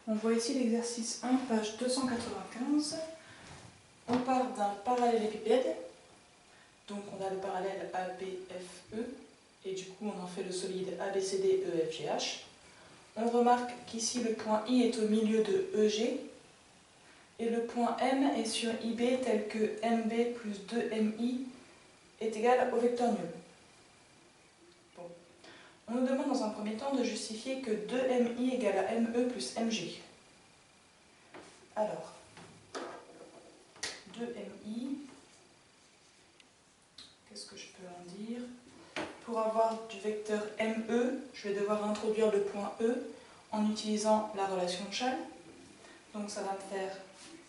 On voit ici l'exercice 1, page 295. On part d'un parallélépipède. Donc on a le parallèle ABFE. Et du coup on en fait le solide ABCDEFGH. On remarque qu'ici le point I est au milieu de EG. Et le point M est sur IB tel que MB plus 2MI est égal au vecteur nul. Bon. On nous demande dans un premier temps de justifier que 2MI égale à ME plus MG. Alors, 2MI, qu'est-ce que je peux en dire? Pour avoir du vecteur ME, je vais devoir introduire le point E en utilisant la relation de Schall. Donc ça va me faire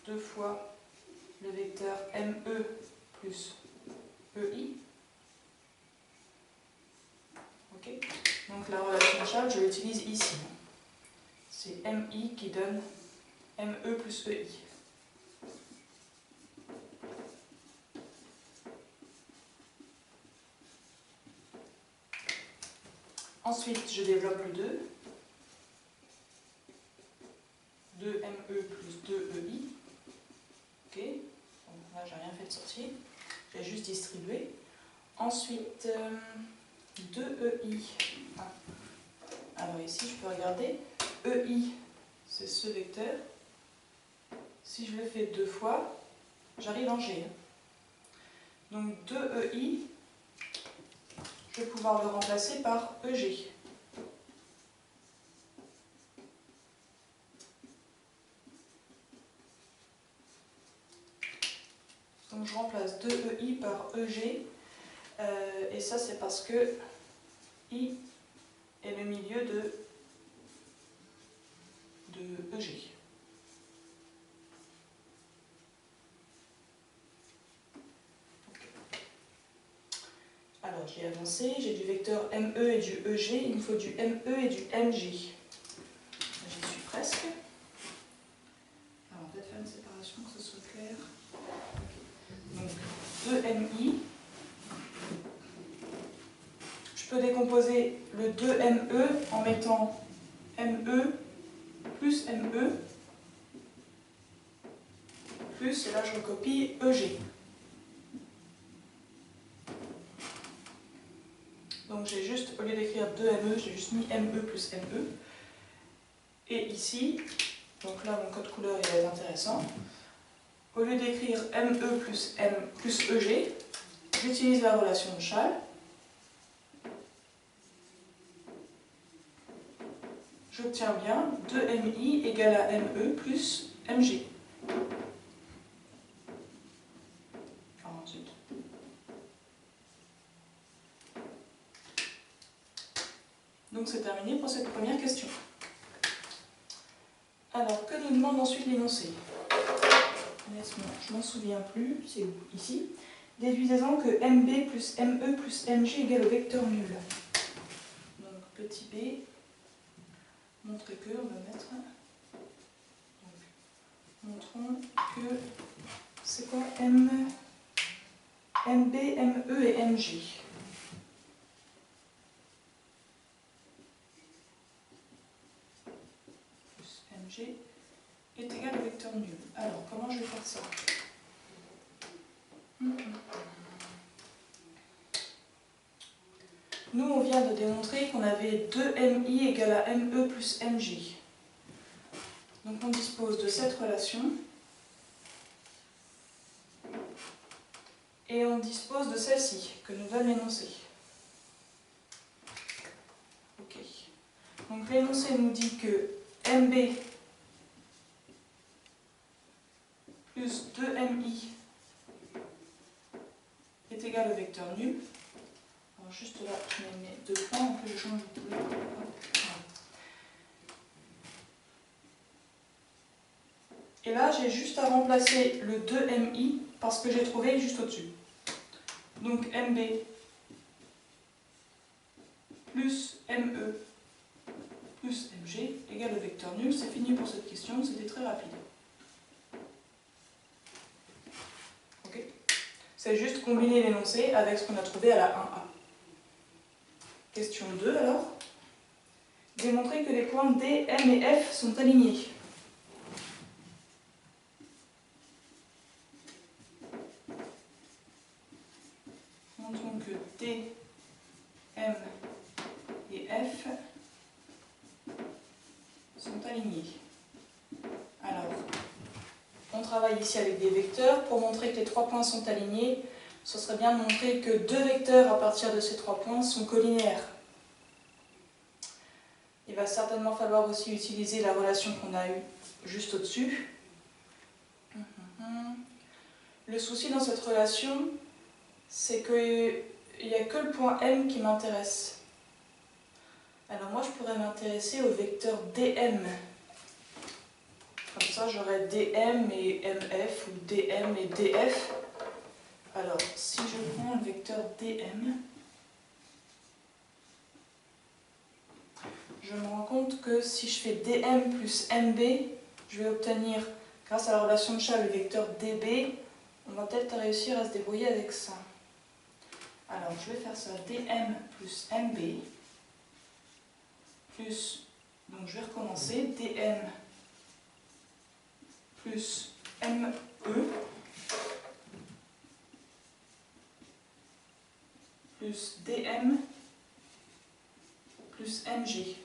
2 fois le vecteur ME plus EI. Ok. Donc la relation de Schall, je l'utilise ici. C'est MI qui donne ME plus EI. Ensuite, je développe le 2. 2ME plus 2EI. Ok. Donc là, j'ai rien fait de sorcier. J'ai juste distribué. Ensuite, 2EI. Ah. Alors ici, je peux regarder. EI, c'est ce vecteur. Si je le fais 2 fois, j'arrive en G. Donc 2EI, je vais pouvoir le remplacer par EG. Donc je remplace 2EI par EG. Et ça, c'est parce que I est le milieu de EG. Alors, j'ai avancé, j'ai du vecteur ME et du EG, il me faut du ME et du MG. J'y suis presque. Alors, on va peut-être faire une séparation que ce soit clair. Donc, 2MI. Je peux décomposer le 2ME en mettant ME plus ME plus, et là je recopie, EG. Donc j'ai juste, au lieu d'écrire 2ME, j'ai juste mis ME plus ME. Et ici, donc là mon code couleur il va être intéressant. Au lieu d'écrire ME plus M plus EG, j'utilise la relation de Schall. J'obtiens bien 2MI égale à ME plus MG. Ensuite. Donc c'est terminé pour cette première question. Alors, que nous demande ensuite l'énoncé? Honnêtement, je m'en souviens plus, c'est où? Ici. Déduisez-en que MB plus ME plus MG égale au vecteur nul. Donc petit b, montrer que, on va mettre. Donc, montrons que c'est quoi MB, ME et MG. Plus MG est égal au vecteur nul. Alors, comment je vais faire ça? Nous, on vient de démontrer qu'on avait 2MI égale à ME plus MG. Donc, on dispose de cette relation. Et on dispose de celle-ci, que nous donne l'énoncé. Ok. Donc, l'énoncé nous dit que MB plus 2MI est égal au vecteur nul. Alors juste là, je mets mes 2 points, en plus je change de couleur. Et là, j'ai juste à remplacer le 2MI parce que j'ai trouvé juste au-dessus. Donc MB plus ME plus MG égale au vecteur nul. C'est fini pour cette question, c'était très rapide. Ok. C'est juste combiner l'énoncé avec ce qu'on a trouvé à la 1A. Question 2 alors. Démontrer que les points D, M et F sont alignés. sont alignés. Alors, on travaille ici avec des vecteurs. Pour montrer que les 3 points sont alignés, ce serait bien de montrer que 2 vecteurs à partir de ces 3 points sont collinéaires. Il va certainement falloir aussi utiliser la relation qu'on a eue juste au-dessus. Le souci dans cette relation, c'est qu'il n'y a que le point M qui m'intéresse. Alors moi, je pourrais m'intéresser au vecteur DM. Comme ça, j'aurais DM et MF ou DM et DF. Alors, si je prends le vecteur DM, je me rends compte que si je fais DM plus MB, je vais obtenir, grâce à la relation de Chasles, le vecteur DB. On va peut-être réussir à se débrouiller avec ça. Alors, je vais faire ça, DM plus MB, plus, donc je vais recommencer, DM plus ME, plus DM plus MG.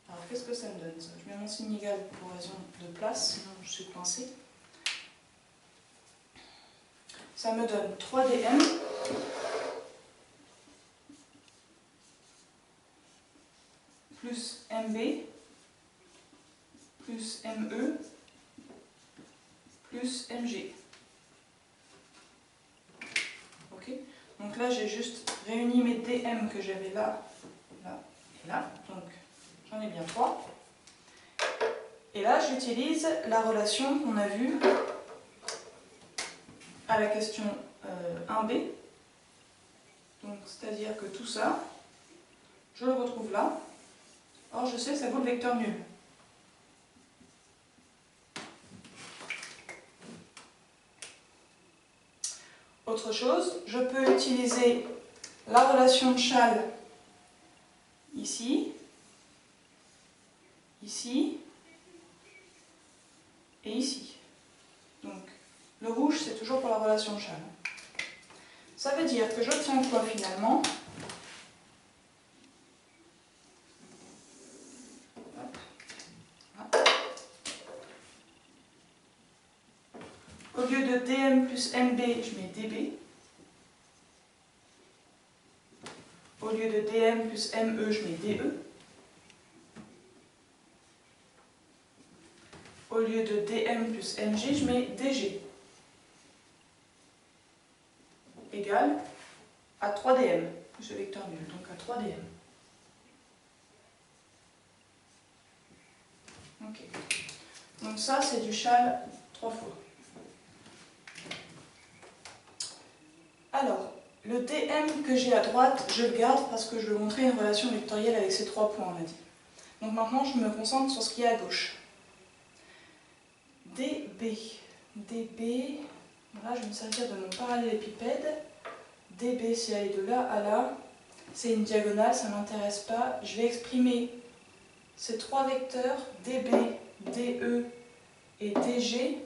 Alors, qu'est-ce que ça me donne, ça? Je mets mon signe égal pour raison de place, sinon je suis coincée. Ça me donne 3DM plus MB plus ME plus MG. Ok? Donc là, j'ai juste réuni mes DM que j'avais là, là et là. Donc, j'en ai bien 3. Et là, j'utilise la relation qu'on a vue à la question 1b. Donc, c'est-à-dire que tout ça, je le retrouve là. Or, je sais que ça vaut le vecteur nul. Autre chose, je peux utiliser la relation de Chasles ici, ici et ici. Donc, le rouge, c'est toujours pour la relation de Chasles. Ça veut dire que j'obtiens quoi finalement? Au lieu de DM plus MB, je mets DB. Au lieu de DM plus ME, je mets DE. Au lieu de DM plus MG, je mets DG. Égal à 3DM, plus le vecteur nul, donc à 3DM. Ok. Donc ça, c'est du Chasles 3 fois. Alors, le DM que j'ai à droite, je le garde parce que je veux montrer une relation vectorielle avec ces 3 points, on a dit. Donc maintenant, je me concentre sur ce qui est à gauche. DB. DB, là, je vais me servir de mon parallélépipède. DB, c'est aller de là à là. C'est une diagonale, ça ne m'intéresse pas. Je vais exprimer ces 3 vecteurs, DB, DE et DG,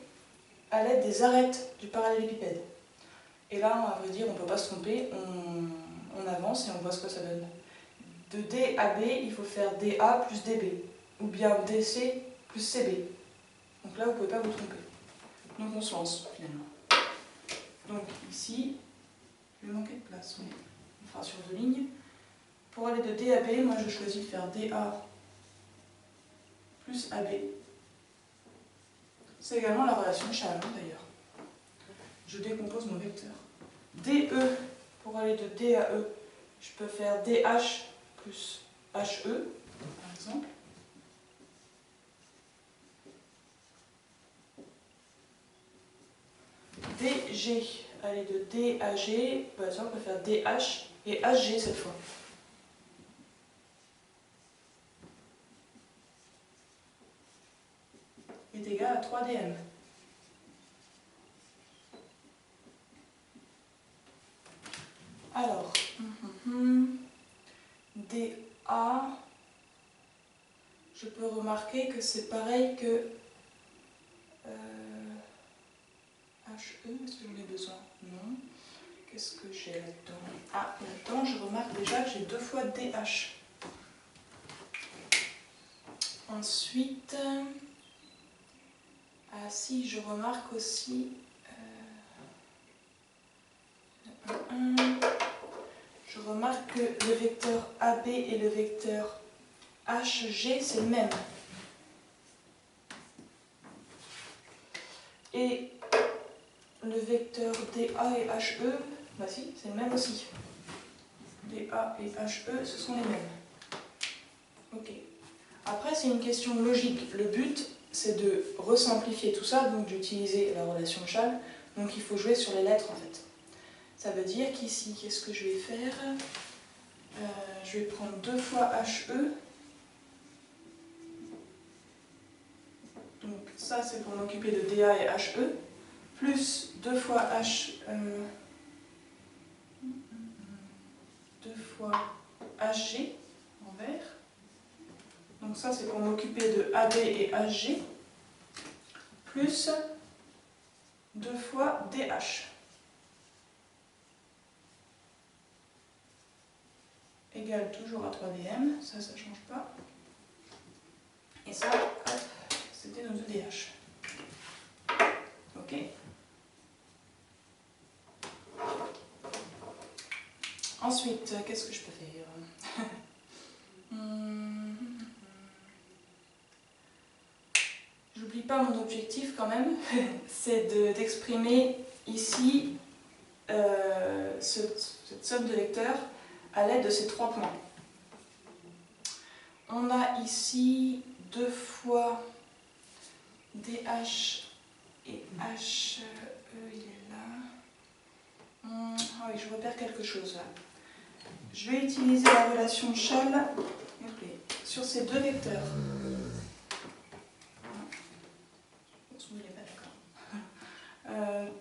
à l'aide des arêtes du parallélépipède. Et là, à vrai dire, on ne peut pas se tromper, on avance et on voit ce que ça donne. De D à B, il faut faire DA plus DB, ou bien DC plus CB. Donc là, vous ne pouvez pas vous tromper. Donc on se lance, finalement. Donc ici, je vais manquer de place, mais on fera sur 2 lignes. Pour aller de D à B, moi je choisis de faire DA plus AB. C'est également la relation de Chasles, d'ailleurs. Je décompose mon vecteur. DE, pour aller de D à E, je peux faire DH plus HE, par exemple. DG, aller de D à G, par exemple, on peut faire DH et HG cette fois. Est égal à 3DM. Alors, DA, je peux remarquer que c'est pareil que HE, est-ce que j'en ai besoin? Non. Qu'est-ce que j'ai là-dedans? Ah, là-dedans, je remarque déjà que j'ai 2 fois DH. Ensuite, ah si, je remarque aussi... je remarque que le vecteur AB et le vecteur HG, c'est le même. Et le vecteur DA et HE, bah si, c'est le même aussi. DA et HE, ce sont les mêmes. Ok. Après, c'est une question logique. Le but, c'est de resimplifier tout ça, donc d'utiliser la relation de Schall. Donc il faut jouer sur les lettres en fait. Ça veut dire qu'ici, qu'est-ce que je vais faire? Je vais prendre 2 fois HE. Donc ça, c'est pour m'occuper de DA et HE. Plus 2 fois HG en vert. Donc ça, c'est pour m'occuper de AB et HG. Plus 2 fois DH. Égale toujours à 3dm, ça ne change pas. Et ça, c'était nos 2dH. Ok. Ensuite, qu'est-ce que je peux faire? J'oublie pas mon objectif quand même, c'est d'exprimer ici cette somme de vecteurs à l'aide de ces 3 points. On a ici 2 fois DH et HE, il est là. Ah oui, je repère quelque chose là. Je vais utiliser la relation de Schall sur ces 2 vecteurs.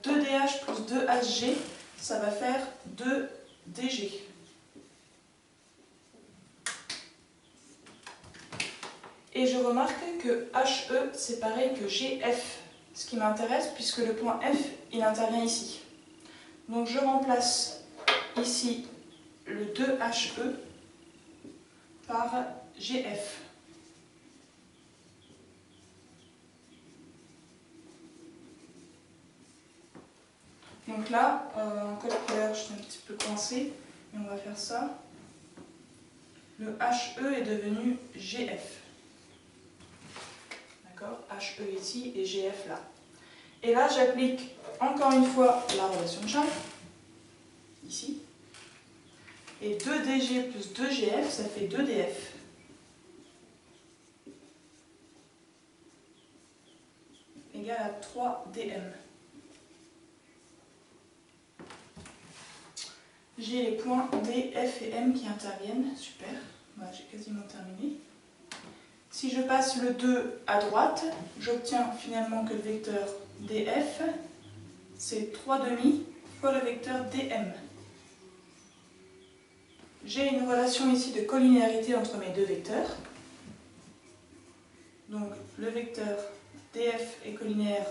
2DH plus 2HG, ça va faire 2DG. Et je remarque que HE, c'est pareil que GF, ce qui m'intéresse puisque le point F, il intervient ici. Donc je remplace ici le 2HE par GF. Donc là, en calculateur, je suis un petit peu coincée, mais on va faire ça. Le HE est devenu GF. D'accord? HE ici et GF là. Et là, j'applique encore une fois la relation de Schall, ici. Et 2DG plus 2GF, ça fait 2DF. Égale à 3DM. J'ai les points D, F et M qui interviennent. Super. Voilà, j'ai quasiment terminé. Si je passe le 2 à droite, j'obtiens finalement que le vecteur DF, c'est 3,5 fois le vecteur DM. J'ai une relation ici de collinéarité entre mes 2 vecteurs. Donc le vecteur DF est collinéaire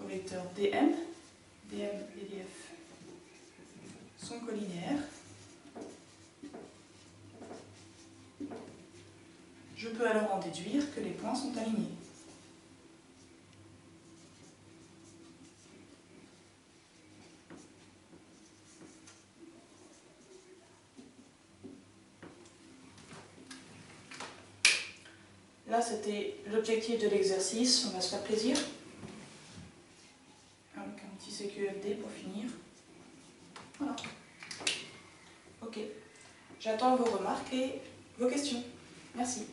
au vecteur DM. DM et DF sont collinéaires. Je peux alors en déduire que les points sont alignés. Là, c'était l'objectif de l'exercice. On va se faire plaisir. Avec un petit CQFD pour finir. Voilà. Ok. J'attends vos remarques et vos questions. Merci.